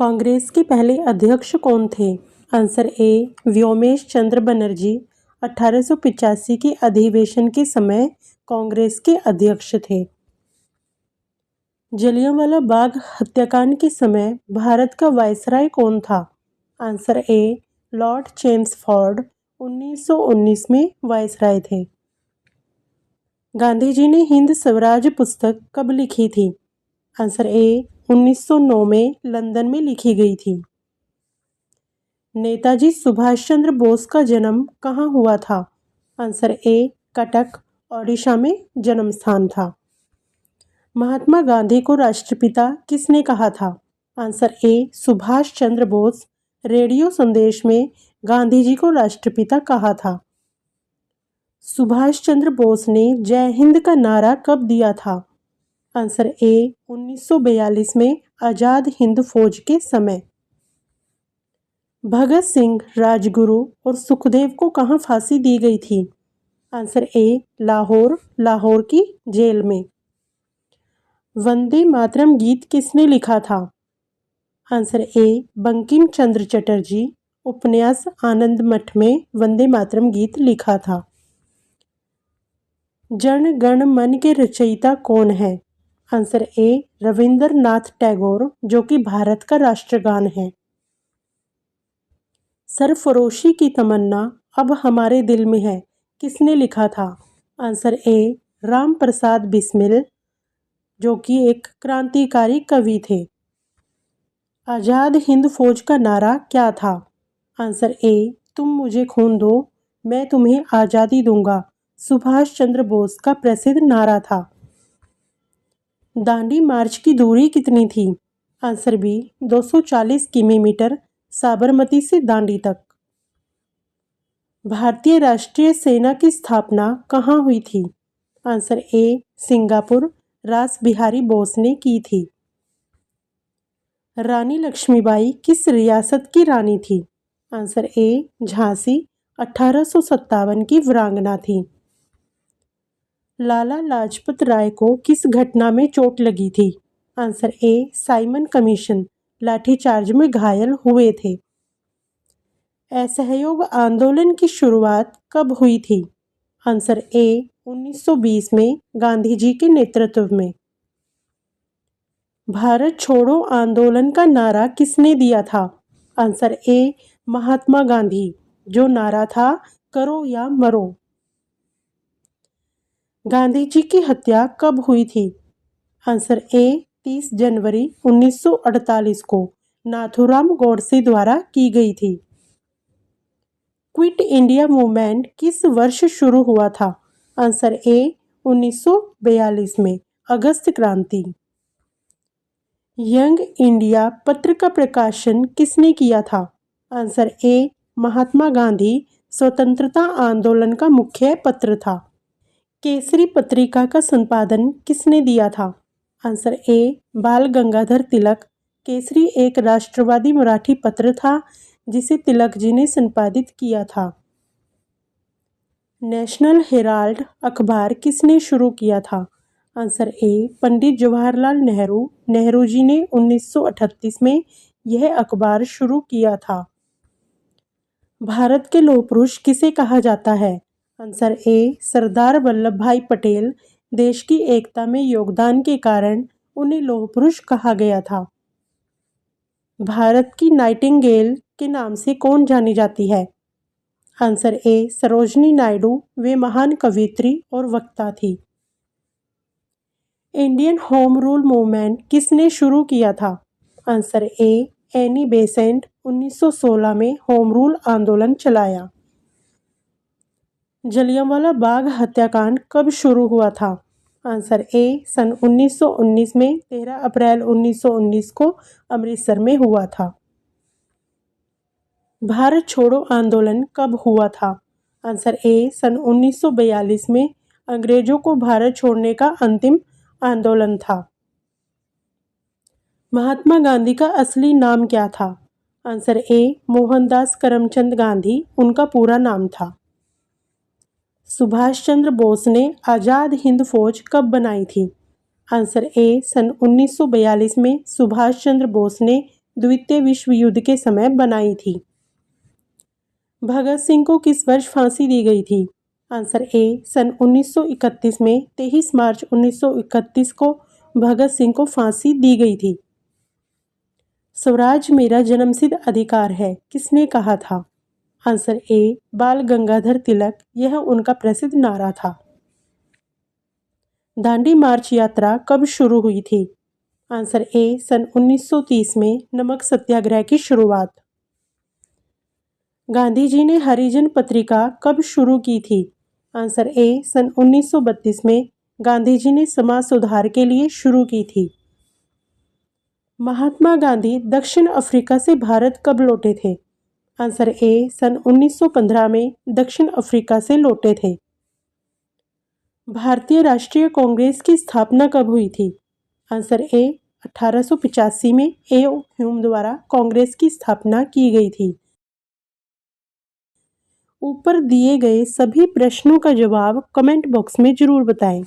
कांग्रेस के पहले अध्यक्ष कौन थे? आंसर ए व्योमेश चंद्र बनर्जी 1885 के अधिवेशन के समय कांग्रेस के अध्यक्ष थे। जलियांवाला बाग हत्याकांड के समय भारत का वायसराय कौन था? आंसर ए लॉर्ड चेम्सफोर्ड 1919 में वायसराय थे। गांधी जी ने हिंद स्वराज पुस्तक कब लिखी थी? आंसर ए 1909 में लंदन में लिखी गई थी। नेताजी सुभाष चंद्र बोस का जन्म कहाँ हुआ था? आंसर ए कटक ओडिशा में जन्म स्थान था। महात्मा गांधी को राष्ट्रपिता किसने कहा था? Answer A Subhash Chandra Bose. Radio संदेश में गांधी जी को राष्ट्रपिता कहा था। सुभाष चंद्र बोस ने जय हिंद का नारा कब दिया था? आंसर ए 1942 में आज़ाद हिंद फौज के समय। भगत सिंह, राजगुरु और सुखदेव को कहाँ फांसी दी गई थी? आंसर ए लाहौर की जेल में। वंदे मातरम गीत किसने लिखा था? Answer A Bankim Chandra Chatterjee. उपन्यास आनंद मठ में वंदे मातरम गीत लिखा था। जन गण मन के रचयिता कौन है? आंसर ए रविंद्रनाथ टैगोर, जो कि भारत का राष्ट्रगान है। सरफरोशी की तमन्ना अब हमारे दिल में है किसने लिखा था? आंसर ए राम प्रसाद बिस्मिल, जो कि एक क्रांतिकारी कवि थे। आज़ाद हिंद फौज का नारा क्या था? आंसर ए तुम मुझे खून दो, मैं तुम्हें आज़ादी दूंगा, सुभाष चंद्र बोस का प्रसिद्ध नारा था। दांडी मार्च की दूरी कितनी थी? आंसर बी 240 किलोमीटर साबरमती से दांडी तक। भारतीय राष्ट्रीय सेना की स्थापना कहाँ हुई थी? आंसर ए सिंगापुर, रास बिहारी बोस ने की थी। रानी लक्ष्मीबाई किस रियासत की रानी थी? आंसर ए झांसी 1857 की वीरांगना थी। लाला लाजपत राय को किस घटना में चोट लगी थी? Answer A Simon commission lathi charge में घायल हुए थे। असहयोग आंदोलन की शुरुआत कब हुई थी? आंसर ए 1920 में गांधी जी के नेतृत्व में। भारत छोड़ो आंदोलन का नारा किसने दिया था? आंसर ए महात्मा गांधी, जो नारा था करो या मरो। गांधी जी की हत्या कब हुई थी? आंसर ए 30 जनवरी 1948 को नाथूराम गोडसे द्वारा की गई थी। क्विट इंडिया मूवमेंट किस वर्ष शुरू हुआ था? आंसर ए 1942 में अगस्त क्रांति। यंग इंडिया पत्र का प्रकाशन किसने किया था? आंसर ए महात्मा गांधी स्वतंत्रता आंदोलन का मुख्य पत्र था। केसरी पत्रिका का संपादन किसने दिया था? आंसर ए बाल गंगाधर तिलक। केसरी एक राष्ट्रवादी मराठी पत्र था जिसे तिलक जी ने संपादित किया था। नेशनल हेराल्ड अखबार किसने शुरू किया था? Answer A Pandit Jawaharlal Nehru. नेहरू जी ने 1938 में यह अखबार शुरू किया था। भारत के लौह पुरुष किसे कहा जाता है? आंसर ए सरदार वल्लभ भाई पटेल। देश की एकता में योगदान के कारण उन्हें लौह पुरुष कहा गया था। भारत की नाइटिंगेल के नाम से कौन जानी जाती है? Answer A Sarojini Naidu. वे महान कवयित्री और वक्ता थी। इंडियन होम रूल मूवमेंट किसने शुरू किया था? Answer A Annie Besant. 1916 में होम रूल आंदोलन चलाया। जलियांवाला बाग हत्याकांड कब शुरू हुआ था? आंसर ए सन 1919 में 13 अप्रैल 1919 को अमृतसर में हुआ था। भारत छोड़ो आंदोलन कब हुआ था? आंसर ए सन 1942 में अंग्रेजों को भारत छोड़ने का अंतिम आंदोलन था। महात्मा गांधी का असली नाम क्या था? आंसर ए मोहनदास करमचंद गांधी उनका पूरा नाम था। सुभाष चंद्र बोस ने आज़ाद हिंद फौज कब बनाई थी? आंसर ए सन 1942 में सुभाष चंद्र बोस ने द्वितीय विश्व युद्ध के समय बनाई थी। भगत सिंह को किस वर्ष फांसी दी गई थी? आंसर ए सन 1931 में 23 मार्च 1931 को भगत सिंह को फांसी दी गई थी। स्वराज मेरा जन्मसिद्ध अधिकार है किसने कहा था? आंसर ए बाल गंगाधर तिलक, यह उनका प्रसिद्ध नारा था। दांडी मार्च यात्रा कब शुरू हुई थी? आंसर ए सन 1930 में नमक सत्याग्रह की शुरुआत। गांधी जी ने हरिजन पत्रिका कब शुरू की थी? आंसर ए सन 1932 में गांधी जी ने समाज सुधार के लिए शुरू की थी। महात्मा गांधी दक्षिण अफ्रीका से भारत कब लौटे थे? आंसर ए सन 1915 में दक्षिण अफ्रीका से लौटे थे। भारतीय राष्ट्रीय कांग्रेस की स्थापना कब हुई थी? आंसर ए 1885 में ए.ओ. ह्यूम द्वारा कांग्रेस की स्थापना की गई थी। ऊपर दिए गए सभी प्रश्नों का जवाब कमेंट बॉक्स में जरूर बताएं।